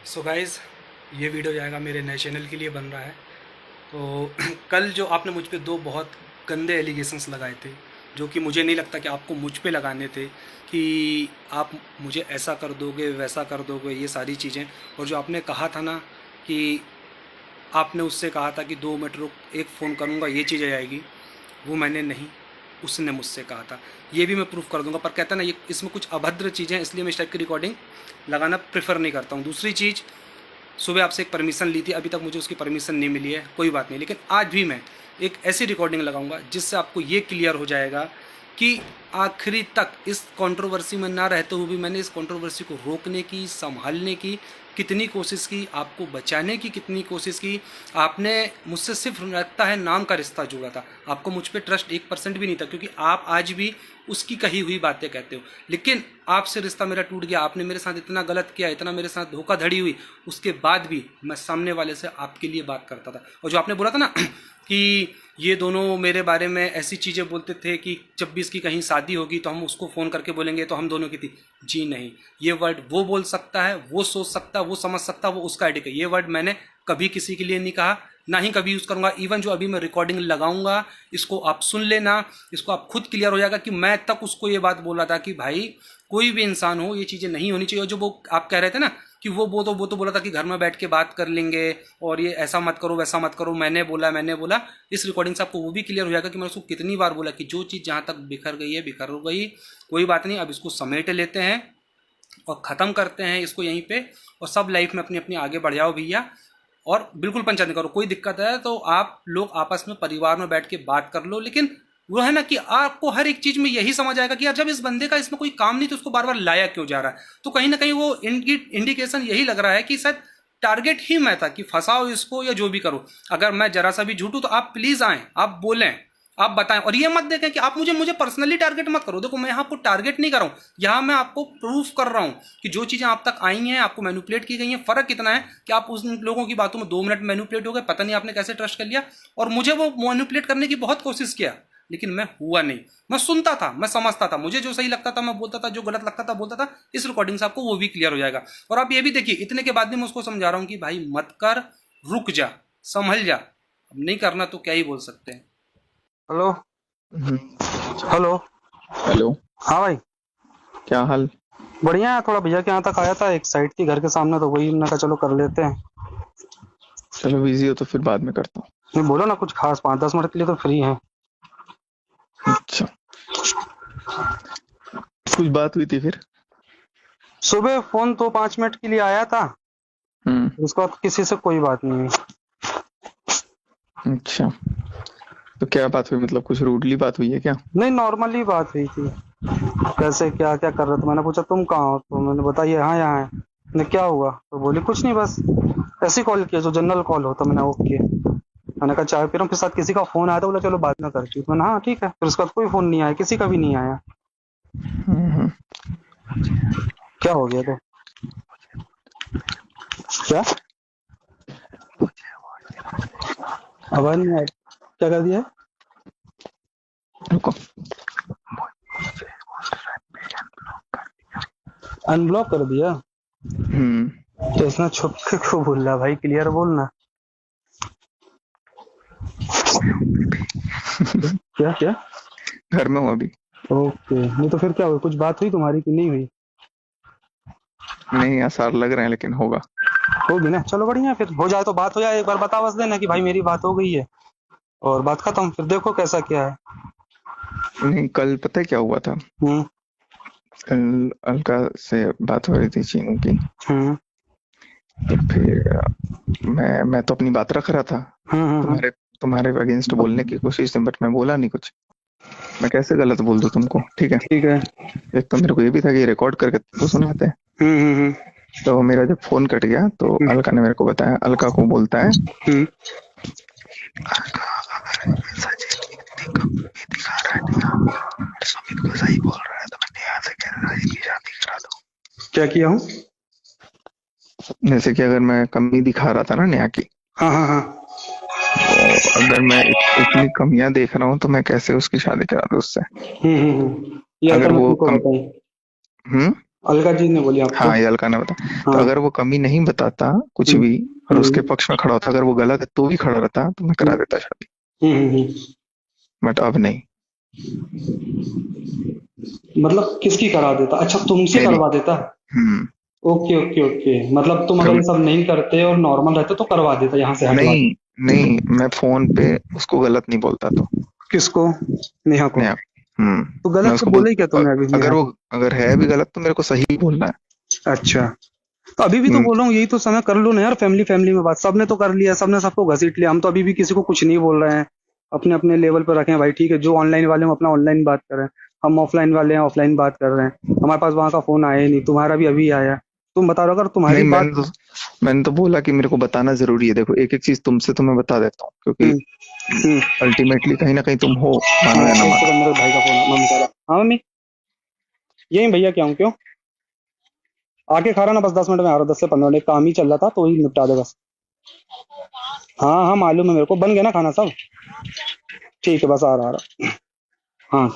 So guys, ये video जाएगा मेरे नए चैनल के लिए बन रहा है। तो कल जो आपने मुझ पे दो बहुत गंदे एलिगेशंस लगाए थे, जो कि मुझे नहीं लगता कि आपको मुझ पे लगाने थे, कि आप मुझे ऐसा कर दोगे वैसा कर दोगे, ये सारी चीज़ें। और जो आपने कहा था ना कि आपने उससे कहा था कि 2 मिनट रुक, एक फ़ोन करूँगा ये चीज़ आ जाएगी, वो मैंने नहीं, उसने मुझसे कहा था। ये भी मैं प्रूफ कर दूंगा, पर कहता ना ये इसमें कुछ अभद्र चीज़ें हैं, इसलिए मैं इस टाइप की रिकॉर्डिंग लगाना प्रेफर नहीं करता हूँ। दूसरी चीज़, सुबह आपसे एक परमिशन ली थी, अभी तक मुझे उसकी परमिशन नहीं मिली है, कोई बात नहीं, लेकिन आज भी मैं एक ऐसी रिकॉर्डिंग लगाऊंगा जिससे आपको ये क्लियर हो जाएगा कि आखिरी तक इस कंट्रोवर्सी में ना रहते हुए भी मैंने इस कंट्रोवर्सी को रोकने की, संभालने की कितनी कोशिश की, आपको बचाने की कितनी कोशिश की। आपने मुझसे सिर्फ लगता है नाम का रिश्ता जुड़ा था, आपको मुझ पर ट्रस्ट 1% भी नहीं था, क्योंकि आप आज भी उसकी कही हुई बातें कहते हो। लेकिन आपसे रिश्ता मेरा टूट गया, आपने मेरे साथ इतना गलत किया, इतना मेरे साथ धोखाधड़ी हुई, उसके बाद भी मैं सामने वाले से आपके लिए बात करता था। और जो आपने बोला था ना कि ये दोनों मेरे बारे में ऐसी चीज़ें बोलते थे कि 26 की कहीं शादी होगी तो हम उसको फ़ोन करके बोलेंगे तो हम दोनों की थी, जी नहीं। ये वर्ड वो बोल सकता है, वो सोच सकता है, वो समझ सकता है, वो उसका आइडिया है। ये वर्ड मैंने कभी किसी के लिए नहीं कहा, ना ही कभी यूज़ करूँगा। इवन जो अभी मैं रिकॉर्डिंग लगाऊंगा, इसको आप सुन लेना, इसको आप खुद क्लियर हो जाएगा कि मैं तक उसको ये बात बोला था कि भाई कोई भी इंसान हो, ये चीज़ें नहीं होनी चाहिए। और जो वो आप कह रहे थे ना कि वो तो बोला था कि घर में बैठ के बात कर लेंगे और ये ऐसा मत करो वैसा मत करो, मैंने बोला। इस रिकॉर्डिंग से आपको वो भी क्लियर हो जाएगा कि मैंने उसको कितनी बार बोला कि जो चीज़ जहाँ तक बिखर गई है बिखर गई, कोई बात नहीं, अब इसको समेट लेते हैं और ख़त्म करते हैं इसको यहीं पे, और सब लाइफ में अपनी अपनी आगे बढ़ जाओ भैया। और बिल्कुल पंचायत नहीं करो, कोई दिक्कत है तो आप लोग आपस में परिवार में बैठ के बात कर लो। लेकिन वो है ना कि आपको हर एक चीज़ में यही समझ आएगा कि यार जब इस बंदे का इसमें कोई काम नहीं तो उसको बार बार लाया क्यों जा रहा है। तो कहीं ना कहीं वो इंडिकेशन यही लग रहा है कि शायद टारगेट ही मैं था कि फंसाओ इसको या जो भी करो। अगर मैं जरा सा भी झूठूं तो आप प्लीज़ आएँ, आप बोलें, आप बताएं। और ये मत देखें कि आप मुझे पर्सनली टारगेट मत करो। देखो, मैं यहाँ आपको टारगेट नहीं कर रहा हूँ, यहाँ मैं आपको प्रूफ कर रहा हूँ कि जो चीज़ें आप तक आई हैं, आपको मैनिपुलेट की गई हैं। फ़र्क कितना है कि आप उस लोगों की बातों में 2 मिनट मैनिपुलेट हो गए, पता नहीं आपने कैसे ट्रस्ट कर लिया। और मुझे वो मैनिपुलेट करने की बहुत कोशिश किया, लेकिन मैं हुआ नहीं। मैं सुनता था, मैं समझता था, मुझे जो सही लगता था मैं बोलता था, जो गलत लगता था बोलता था। इस रिकॉर्डिंग से आपको वो भी क्लियर हो जाएगा। और आप ये भी देखिए, इतने के बाद भी मैं उसको समझा रहा हूँ कि भाई मत कर, रुक जा, संभल जा। अब नहीं करना तो क्या ही बोल सकते हैं। हेलो। हम्म, हेलो। हेलो। हाँ भाई। क्या हाल? बढ़िया है, थोड़ा भैया के यहाँ तक आया था, एक साइट थी घर के सामने, तो वही मैंने कहा चलो कर लेते हैं। चलो, बिजी हो तो फिर बाद में करता हूँ। नहीं बोलो ना कुछ खास, 5-10 मिनट के लिए तो फ्री हैं। अच्छा, कुछ बात हुई थी फिर? सुबह फोन तो 5 मिनट के लिए आया था, हम्म। उसके बाद किसी से कोई बात नहीं हुई। अच्छा, तो क्या बात हुई? मतलब कुछ रूडली बात हुई है क्या? नहीं, नॉर्मली बात हुई थी। कैसे क्या क्या कर रहे थे, मैंने पूछा तुम कहाँ हो, तो मैंने बताया हाँ यहाँ है। मैंने क्या हुआ, तो बोली कुछ नहीं, बस ऐसे कॉल किया जो जनरल कॉल होता। मैंने ओके, मैंने कहा चाय पी रहा हूँ, फिर साथ किसी का फोन आया था, बोला चलो बाद में करती हूँ। मैंने हाँ ठीक है, फिर उसके बाद कोई फोन नहीं आया, किसी का भी नहीं आया। हम्म। क्या हो गया तो क्या आवाज नहीं आई, क्या कर दिया है? रुको। अनब्लॉक कर दिया? हम्म। तो इतना छुप के क्यों बोल रहा भाई, क्लियर बोलना। क्या क्या? घर में हूँ अभी। ओके, नहीं तो फिर क्या हुआ, कुछ बात हुई तुम्हारी कि नहीं हुई? नहीं, आसार लग रहे हैं, लेकिन होगा। होगी ना, चलो बढ़िया, फिर हो जाए तो बात हो जाए, एक बार बता बस देना कि भाई मेरी बात हो गई है और बात खत्म, फिर देखो कैसा क्या है। नहीं, कल पता है क्या हुआ था? हम्म। कल अलका से बात हो रही थी, चीनू की। हम्म। तो फिर मैं तो अपनी बात रख रहा था। हम्म। तुम्हारे तुम्हारे अगेंस्ट बोलने की कोशिश थी, बट मैं बोला नहीं कुछ। मैं कैसे गलत बोल दूं तुमको? ठीक है। ठीक है। एक तो मेरे को ये भी था कि रिकॉर्ड करके तुमको सुनाते हैं। हम्म। तो मेरा जब फोन कट गया तो हम्म। अलका ने मेरे को बताया, अलका को बोलता है, हम्म। अलका अगर सचिन इतनी कमी दिखा रहा है नेहा, सुमित को सही बोल रहा है, तो मैं नेहा से कह रहा है कि शादी करा दो। क्या किया हूँ? जैसे कि अगर मैं कमी दिखा रहा था ना नेहा की, हाँ हाँ हाँ। तो अगर मैं इतनी कमियां देख रहा हूँ तो मैं कैसे उसकी शादी करा दूं उससे? हम्म। ये अगर वो अल्टरनेटिव को कम बताई। हम्म अलका जी ने बोली आपको? हाँ, ये अलका ने बताया। तो हाँ। अगर वो कमी नहीं बताता कुछ हम्म, भी और उसके हम्म, पक्ष में खड़ा होता, अगर वो गलत है तो भी खड़ा रहता, तो मैं करा हम्म, देता शादी। हम्म। बट अब नहीं। मतलब किसकी करा देता? अच्छा, तुमसे मेरी। करवा देता? हम्म। ओके ओके ओके, मतलब तुम अगर कम। ये सब नहीं करते और नॉर्मल रहते तो करवा देता, यहाँ से हटवा नहीं, देता। नहीं, मैं फोन पे उसको गलत नहीं बोलता तो। किसको? नेहा को? नेहा। तो मैं गलत तो उसको बोला ही क्या अ- तुमने अभी अगर नेहा वो को? अगर है भी गलत तो मेरे को सही बोलना है। अच्छा, तो अभी भी तो हम्म, बोल रहा हूँ, यही तो समय कर लो ना यार, फैमिली फैमिली में बात सबने तो कर लिया, सबने सबको घसीट लिया, हम तो अभी भी किसी को कुछ नहीं बोल रहे हैं। अपने अपने लेवल पर रखें भाई, ठीक है, जो ऑनलाइन वाले हैं वो अपना ऑनलाइन बात कर रहे हैं, हम ऑफलाइन वाले हैं ऑफलाइन बात कर रहे हैं। हमारे पास वहां का फोन आया ही नहीं, तुम्हारा भी अभी आया। तुम बता रहे हो, अगर नहीं, तुम्हारी बात। मैंने तो बोला कि मेरे को बताना जरूरी है। देखो, एक एक चीज तुमसे तो मैं बता देता हूँ, क्योंकि हम्म, हम्म। अल्टीमेटली कहीं ना कहीं तुम हो, हाँ, मानो या ना एक मानो। सेकंड, मेरे भाई का फोन है, मम्मी कह रहा। हाँ मम्मी, यही भैया, क्या हूँ क्यों? आके खा रहा ना, बस 10 मिनट में आ रहा हूँ, 10 से 15 मिनट, एक काम ही चल रहा था तो वही निपटा दे बस। हाँ हाँ, मालूम है मेरे को, बन गया ना खाना सब? ठीक है, बस आ रहा। हाँ।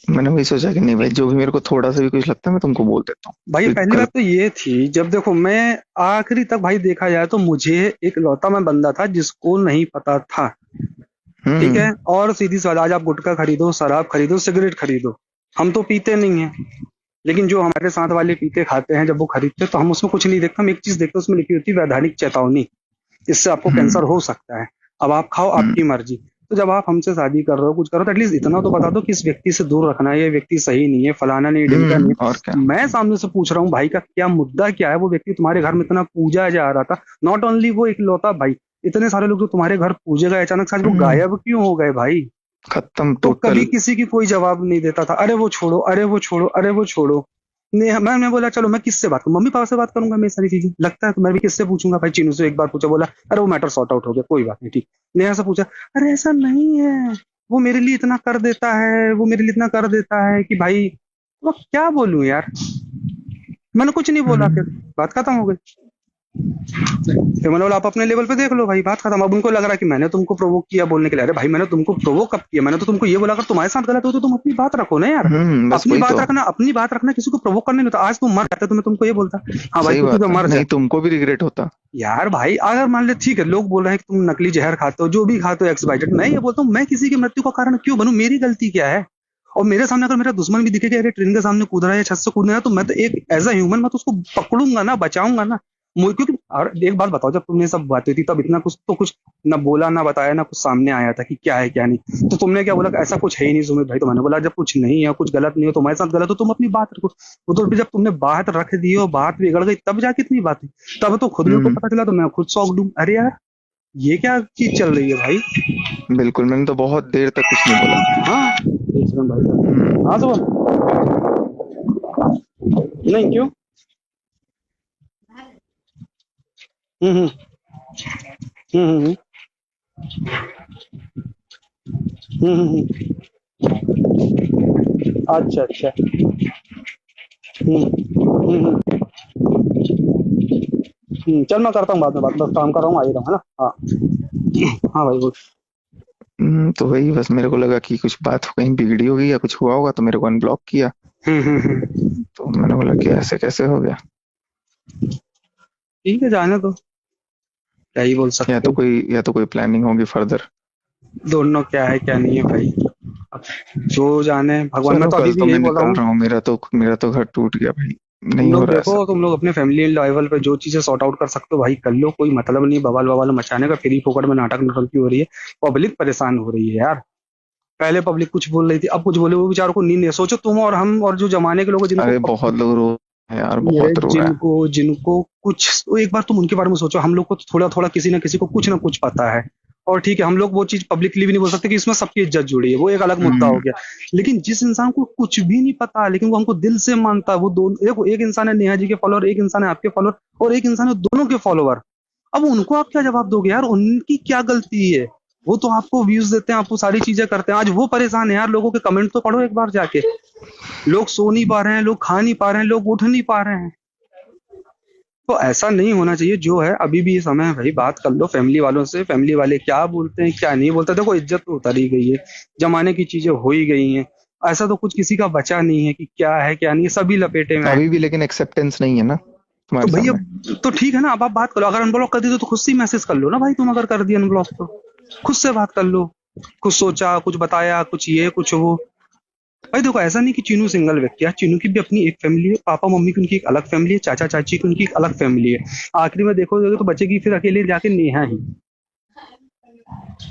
मैंने वही सोचा कि नहीं भाई, जो भी मेरे को थोड़ा सा भी कुछ लगता है मैं तुमको बोल देता हूँ। भाई कोई पहली बात गलत। तो ये थी, जब देखो मैं आखिरी तक भाई देखा जाए तो मुझे एक लौता मैं बंदा था जिसको नहीं पता था। ठीक हम्म। है, और सीधी सी बात, आज आप गुटखा खरीदो, शराब खरीदो, सिगरेट खरीदो, हम तो पीते नहीं है, लेकिन जो हमारे साथ वाले पीते खाते हैं, जब वो खरीदते हैं तो हम उसमें कुछ नहीं देखते, हम एक चीज देखते हैं, उसमें लिखी होती है वैधानिक चेतावनी, इससे आपको हम्म। कैंसर हो सकता है। अब आप खाओ, हम्म। आपकी मर्जी। तो जब आप हमसे शादी कर रहे हो, कुछ करो, तो एटलीस्ट इतना तो बता दो कि इस व्यक्ति से दूर रखना है, ये व्यक्ति सही नहीं है, फलाना नहीं, ढिमका नहीं और क्या। है। मैं सामने से पूछ रहा हूँ भाई का क्या मुद्दा क्या है, वो व्यक्ति तुम्हारे घर में इतना पूजा जा रहा था, नॉट ओनली वो इकलौता भाई, इतने सारे लोग जो तुम्हारे घर पूजे गए, अचानक से आज वो हम्म। गायब क्यों हो गए भाई? खत्म तो कभी टोटल। किसी की कोई जवाब नहीं देता था, अरे वो छोड़ो, अरे वो छोड़ो, अरे वो छोड़ो। मैं बोला चलो मैं किससे बात करूं, मम्मी पापा से बात करूंगा, मैं सारी चीजें लगता है तो मैं भी किससे पूछूंगा भाई, चीनू से एक बार पूछा, बोला अरे वो मैटर सॉर्ट आउट हो गया, कोई बात नहीं, ठीक। नेहा से पूछा, अरे ऐसा नहीं है, वो मेरे लिए इतना कर देता है, वो मेरे लिए इतना कर देता है कि भाई, वो क्या बोलूं यार, मैंने कुछ नहीं बोला, फिर हम्म। बात खत्म हो गई। फिर मैंने बोला आप अपने लेवल पे देख लो भाई, बात खत्म। अब उनको लग रहा है कि मैंने तुमको प्रोवोक किया बोलने के लिए, अरे भाई मैंने तुमको प्रोवोक कब किया? मैंने तो तुमको ये बोला, अगर तुम्हारे साथ गलत हो तो तुम अपनी बात रखो ना यार। बस अपनी वही बात तो। रखना, अपनी बात रखना, किसी को प्रोवोक करने नहीं होता। आज तुम मर जाते तो मैं तुमको ये बोलता, हाँ भाई सही तू तो बात है, मर जा। नहीं तुमको भी रिग्रेट होता। यार भाई अगर मान ले, ठीक है, लोग बोल रहे हैं कि तुम नकली जहर खाते हो, जो भी खाते हो, एक्स वाई जेड, मैं ये बोलता हूँ, मैं किसी की मृत्यु का कारण क्यों बनूं? मेरी गलती क्या है? और मेरे सामने अगर मेरा दुश्मन भी दिखेगा, अगर ट्रेन के सामने कूद रहा है या छत से कूद रहा है, तो मैं तो एक एज अ ह्यूमन मैं तो उसको पकड़ूंगा ना, बचाऊंगा ना। क्योंकि और एक बात बताओ, जब तुमने सब बातें थी तब इतना कुछ तो कुछ ना बोला, ना बताया, ना कुछ सामने आया था कि क्या है क्या नहीं, तो तुमने क्या बोला कि ऐसा कुछ है ही नहीं सुमित भाई? तो मैंने बोला जब कुछ नहीं है, कुछ गलत नहीं हो, तुम्हारे साथ गलत हो, तुम अपनी बात रखो। वो तो फिर जब तुमने बात रख दी और बात बिगड़ गई, तब जाके इतनी बात हुई। तब तो खुद मेरे को हम्म। पता चला तो मैं खुद शॉक डूब, अरे यार ये क्या चीज चल रही है भाई? बिल्कुल, मैंने तो बहुत देर तक कुछ नहीं बोला। हाँ, एक सेकंड हम्म। भाई, हाँ सुबह, नहीं क्यों? हम्म, हम्म, हम्म, अच्छा अच्छा। हम्म, चल मैं करता हूँ बाद में बात, बस काम कर रहा हूँ, आ ही रहा हूँ, है ना? हाँ हाँ भाई बोल। तो वही बस मेरे को लगा कि कुछ बात कहीं बिगड़ी होगी या कुछ हुआ होगा, तो मेरे को अनब्लॉक किया। तो मैंने बोला कि ऐसे कैसे हो गया। ठीक है, जाने दो, क्या ही बोल सकते हैं। या तो कोई प्लानिंग होगी फर्दर। दोनों क्या है क्या नहीं है भाई, अब जो जाने भगवान। मैं चलो, तो अभी कल तो भी यही मैं बोल रहा निकल हूँ, रहा हूँ, मेरा तो घर टूट गया भाई। तुम नहीं हो लोग रहा देखो, ऐसा। तुम लोग अपने फैमिली लेवल पे जो चीजें सॉर्ट आउट कर सकते हो भाई कर लो, कोई मतलब नहीं बवाल बवाल मचाने का, फ्री फोकट में नाटक नौटंकी हो रही है, पब्लिक परेशान हो रही है यार। पहले पब्लिक कुछ बोल रही थी, अब कुछ बोले, वो बेचारों को नींद है। सोचो तुम और हम और जो जमाने के लोग हैं, जिनको अरे बहुत लोग रो रहे हैं यार, ये बहुत रो रहे हैं। जिनको जिनको कुछ, तो एक बार तुम उनके बारे में सोचो, हम लोग को तो थोड़ा थोड़ा किसी ना किसी को कुछ ना कुछ पता है, और ठीक है हम लोग वो चीज पब्लिकली भी नहीं बोल सकते कि इसमें सबकी इज्जत जुड़ी है, वो एक अलग मुद्दा हो हम्म। गया। लेकिन जिस इंसान को कुछ भी नहीं पता, लेकिन वो हमको दिल से मानता है, वो दोनों, एक इंसान है नेहा जी के फॉलोअर, एक इंसान है आपके फॉलोअर, और एक इंसान है दोनों के फॉलोअर। अब उनको आप क्या जवाब दोगे यार? उनकी क्या गलती है? वो तो आपको व्यूज देते हैं, आपको सारी चीजें करते हैं, आज वो परेशान है यार। लोगों के कमेंट तो पढ़ो एक बार जाके, लोग सो नहीं पा रहे हैं, लोग खा नहीं पा रहे हैं, लोग उठ नहीं पा रहे हैं। तो ऐसा नहीं होना चाहिए। जो है अभी भी ये समय है भाई, बात कर लो फैमिली वालों से, फैमिली वाले क्या बोलते हैं क्या नहीं बोलते, देखो इज्जत तो उतर ही गई है, जमाने की चीजें हो ही गई हैं। ऐसा तो कुछ किसी का बचा नहीं है कि क्या है क्या नहीं है, सभी लपेटे में है। अभी भी लेकिन एक्सेप्टेंस नहीं है ना तो तुम्हारे भैया सामने। तो ठीक है ना, अब आप बात करो, अगर अनब्लॉक कर दी तो खुद से ही मैसेज कर लो ना भाई, तुम अगर कर दिया अनब्लॉक तो खुद से बात कर लो, कुछ सोचा, कुछ बताया, कुछ ये कुछ वो। भाई देखो, ऐसा नहीं कि चीनू सिंगल व्यक्ति है, चीनू की भी अपनी एक फैमिली है, पापा मम्मी की उनकी एक अलग फैमिली है, चाचा चाची की उनकी एक अलग फैमिली है। आखिरी में देखोगे तो बचेगी फिर अकेले जाके नेहा ही,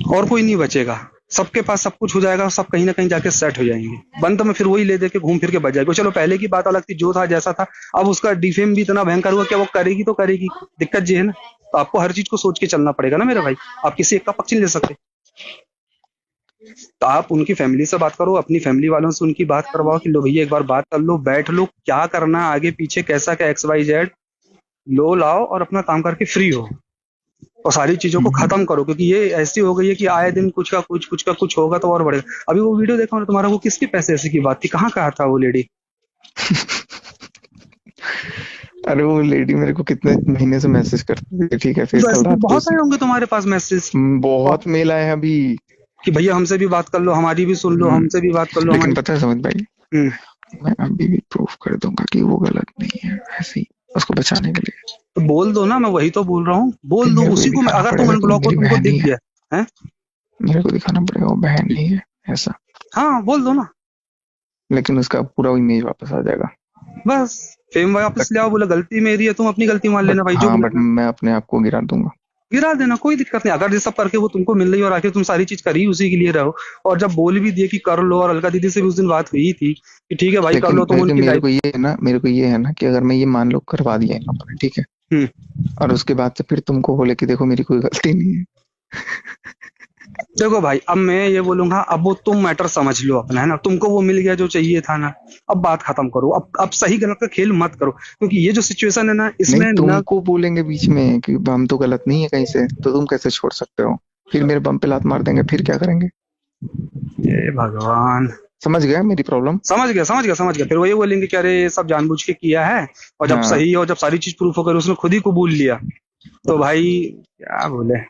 और कोई नहीं बचेगा। सबके पास सब कुछ हो जाएगा, सब कहीं ना कहीं जाके सेट हो जाएंगे, बंद में फिर वही ले दे के घूम फिर के बच जाएगा। चलो पहले की बात अलग थी, जो था जैसा था। अब उसका डिफेम भी इतना भयंकर हुआ, क्या वो करेगी तो करेगी, दिक्कत ये है ना। तो आपको हर चीज को सोच के चलना पड़ेगा ना मेरे भाई, आप किसी एक का पक्ष नहीं ले सकते। तो आप उनकी फैमिली से बात करो, अपनी फैमिली वालों से उनकी बात करवाओ कि लो भैया एक बार बात कर लो, बैठ लो, क्या करना है आगे पीछे, कैसा क्या XYZ लो लाओ और अपना काम करके फ्री हो और सारी चीजों को खत्म करो। क्योंकि ये ऐसी हो गई है कि आए दिन कुछ का कुछ होगा तो और बढ़ेगा। अभी वो वीडियो देखा मैंने तुम्हारा, वो किसके पैसे ऐसे की बात थी, कहाँ कहा था वो लेडी? अरे वो लेडी मेरे को कितने महीने से मैसेज करती थी, ठीक है, फिर तो कल ऐसे तो रात को बहुत आए होंगे तुम्हारे पास मैसेज बहुत मेल आए हैं अभी। कि भैया हमसे भी बात कर लो, हमारी भी सुन लो, हमसे भी बात कर लो, लेकिन हमारी। पता है समझ भाई, हम्म, मैं अभी भी प्रूफ कर दूंगा कि वो गलत नहीं है, ऐसे ही उसको बचाने के लिए। तो बोल दो ना, मैं वही तो बोल रहा हूँ, बोल फिर दो मेरे को उसी को। दिखाना अगर तुम पड़ेगा कि वो अनब्लॉक हो, मेरी तुमको बहन दिख ही है। गया है, मेरे को दिखाना पड़ेगा वो बहन नहीं है ऐसा, हाँ बोल दो ना, लेकिन उसका पूरा इमेज वापस आ जाएगा। बस फेम वापस ले आओ, बोला गलती मेरी है, तुम अपनी गलती मान बट लेना भाई, जो हाँ, भी बट करना है। मैं अपने आप को गिरा दूंगा। गिरा देना, कोई दिक्कत नहीं। अगर ये सब करके वो तुमको मिल रही है और आखिर तुम सारी चीज कर ही उसी के लिए रहो, और जब बोल भी दिए कि कर लो, और अलका दीदी से भी उस दिन बात हुई थी कि ठीक है भाई कर लो, तुम लेकिन उनकी लाइफ। मेरे को ये है ना कि अगर मैं ये मान लो करवा दिया इन लोगों ने, ठीक है, हम्म, और उसके बाद से फिर तुमको बोले कि देखो मेरी कोई गलती नहीं है। देखो भाई, अब मैं ये बोलूंगा, अब वो तुम मैटर समझ लो अपना, है ना, तुमको वो मिल गया जो चाहिए था ना। अब बात खत्म करो, अब सही गलत का खेल मत करो, क्योंकि ये जो सिचुएशन है ना, नहीं, इसमें ना। तुमको बोलेंगे बीच में कि हम तो गलत नहीं है कहीं से, तो तुम कैसे छोड़ सकते हो? फिर मेरे बम पे लात मार देंगे, फिर क्या करेंगे? ये भगवान, समझ गया मेरी प्रॉब्लम? समझ गया। फिर वही बोलेंगे कि अरे ये सब जानबूझ के किया है, और जब हाँ, सही और जब सारी चीज प्रूफ होकर उसने खुद ही कबूल लिया, तो भाई क्या बोले।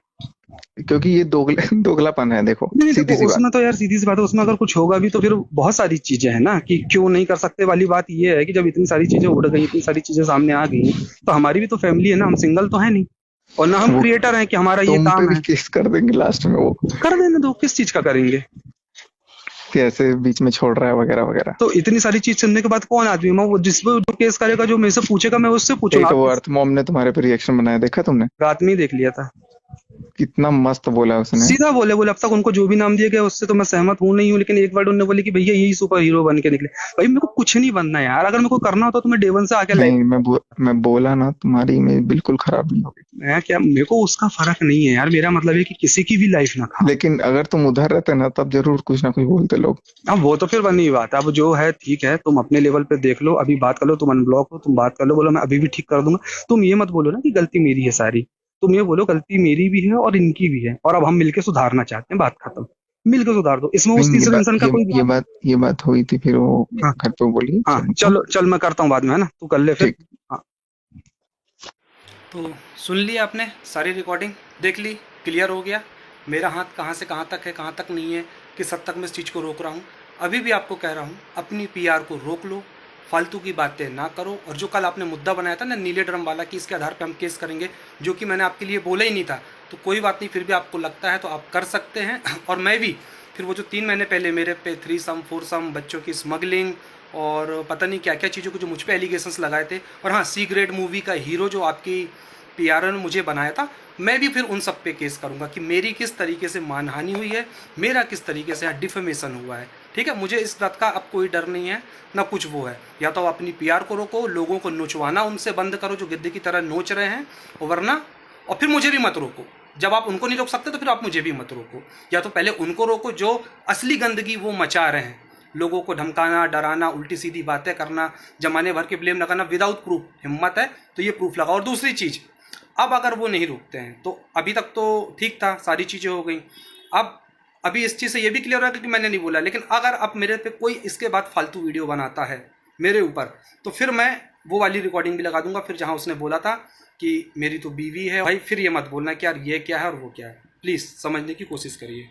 क्योंकि ये दोगलापन है, देखो नहीं सीधी देखो, सी बात। उसमें तो यार सीधी सी बात है, उसमें अगर कुछ होगा भी तो फिर बहुत सारी चीजें हैं ना कि क्यों नहीं कर सकते वाली बात ये है कि जब इतनी सारी चीजें उड़ गई, इतनी सारी चीजें सामने आ गई, तो हमारी भी तो फैमिली है ना, हम सिंगल तो है नहीं, और ना हम वो क्रिएटर हैं कि हमारा ये तुम पे काम भी है। केस कर देंगे लास्ट में वो, कर देने दो, किस चीज का करेंगे। कि ऐसे बीच में छोड़ रहा है वगैरह वगैरह। तो इतनी सारी चीज सुनने के बाद कौन आदमी, मैं वो जिस पे जो केस करेगा, जो मेरे से पूछेगा, मैं उससे पूछूंगा। एक आप वो किस अर्थ मॉम ने तुम्हारे पे रिएक्शन बनाया, देखा तुमने? रात में ही देख लिया था। कितना मस्त बोला उसने। सीधा बोले बोले अब तक उनको जो भी नाम दिया गया उससे तो मैं सहमत हूं नहीं हूं, लेकिन एक वर्ड उन्होंने बोली कि भैया यही सुपर हीरो बन के निकले। भाई मेरे को कुछ नहीं बनना यार, अगर मेरे को करना होता तो मैं डे वन से आके लाइफ। नहीं, मैं बोला ना, तुम्हारी इमेज बिल्कुल खराब नहीं होगी। मैं क्या, मेरे को उसका फर्क नहीं है यार, मेरा मतलब है कि किसी की भी लाइफ ना खा। लेकिन अगर तुम उधर रहते ना, तब जरूर कुछ ना कुछ बोलते लोग। अब वो तो फिर बनी बात है, अब जो है ठीक है, तुम अपने लेवल पे देख लो, अभी बात कर लो, तुम अनब्लॉक हो, तुम बात कर लो, बोलो मैं अभी भी ठीक कर दूंगा। तुम ये मत बोलो ना कि गलती मेरी है सारी, तुम ये बोलो गलती मेरी भी है और इनकी भी है, और अब हम मिलके सुधारना चाहते हैं, बात खत्म। मिलके सुधार दो, इसमें उस नहीं, तीसरे इंसान का कोई। ये बात हुई थी, फिर वो हाँ घर पे बोली हाँ, तुमको। चलो चल मैं करता हूँ बाद में, है ना, तू कर ले फिर। ठीक। हाँ, तो सुन लिया आपने, सारी रिकॉर्डिंग देख ली, क्लियर हो गया मेरा हाथ कहाँ से कहाँ तक है, कहाँ तक नहीं है, किस हद तक मैं इस चीज़ को रोक रहा हूँ। अभी भी आपको कह रहा हूँ, अपनी पीआर को रोक लो, फालतू की बातें ना करो। और जो कल आपने मुद्दा बनाया था ना नीले ड्रम वाला कि इसके आधार पे हम केस करेंगे, जो कि मैंने आपके लिए बोला ही नहीं था, तो कोई बात नहीं, फिर भी आपको लगता है तो आप कर सकते हैं। और मैं भी फिर वो जो 3 महीने पहले मेरे पे 3 सम 4 सम बच्चों की स्मगलिंग और पता नहीं क्या क्या चीज़ों को जो मुझ पे एलिगेशंस लगाए थे, और हाँ सी ग्रेड मूवी का हीरो जो आपकी पीआर ने मुझे बनाया था, मैं भी फिर उन सब पे केस करूंगा कि मेरी किस तरीके से मानहानि हुई है, मेरा किस तरीके से यहाँ डिफेमेशन हुआ है। ठीक है, मुझे इस बात का अब कोई डर नहीं है ना कुछ वो है। या तो अपनी पीआर को रोको, लोगों को नोचवाना उनसे बंद करो जो गिद्ध की तरह नोच रहे हैं, वरना और फिर मुझे भी मत रोको। जब आप उनको नहीं रोक सकते तो फिर आप मुझे भी मत रोको। या तो पहले उनको रोको जो असली गंदगी वो मचा रहे हैं, लोगों को धमकाना, डराना, उल्टी सीधी बातें करना, जमाने भर के ब्लेम लगाना विदाउट प्रूफ। हिम्मत है तो ये प्रूफ लगाओ। और दूसरी चीज़, अब अगर वो नहीं रुकते हैं तो अभी तक तो ठीक था, सारी चीज़ें हो गई। अब अभी इस चीज़ से ये भी क्लियर हो गया कि मैंने नहीं बोला, लेकिन अगर अब मेरे पे कोई इसके बाद फालतू वीडियो बनाता है मेरे ऊपर, तो फिर मैं वो वाली रिकॉर्डिंग भी लगा दूंगा, फिर जहाँ उसने बोला था कि मेरी तो बीवी है। भाई फिर ये मत बोलना कि यार ये क्या है और वो क्या है। प्लीज़ समझने की कोशिश करिए।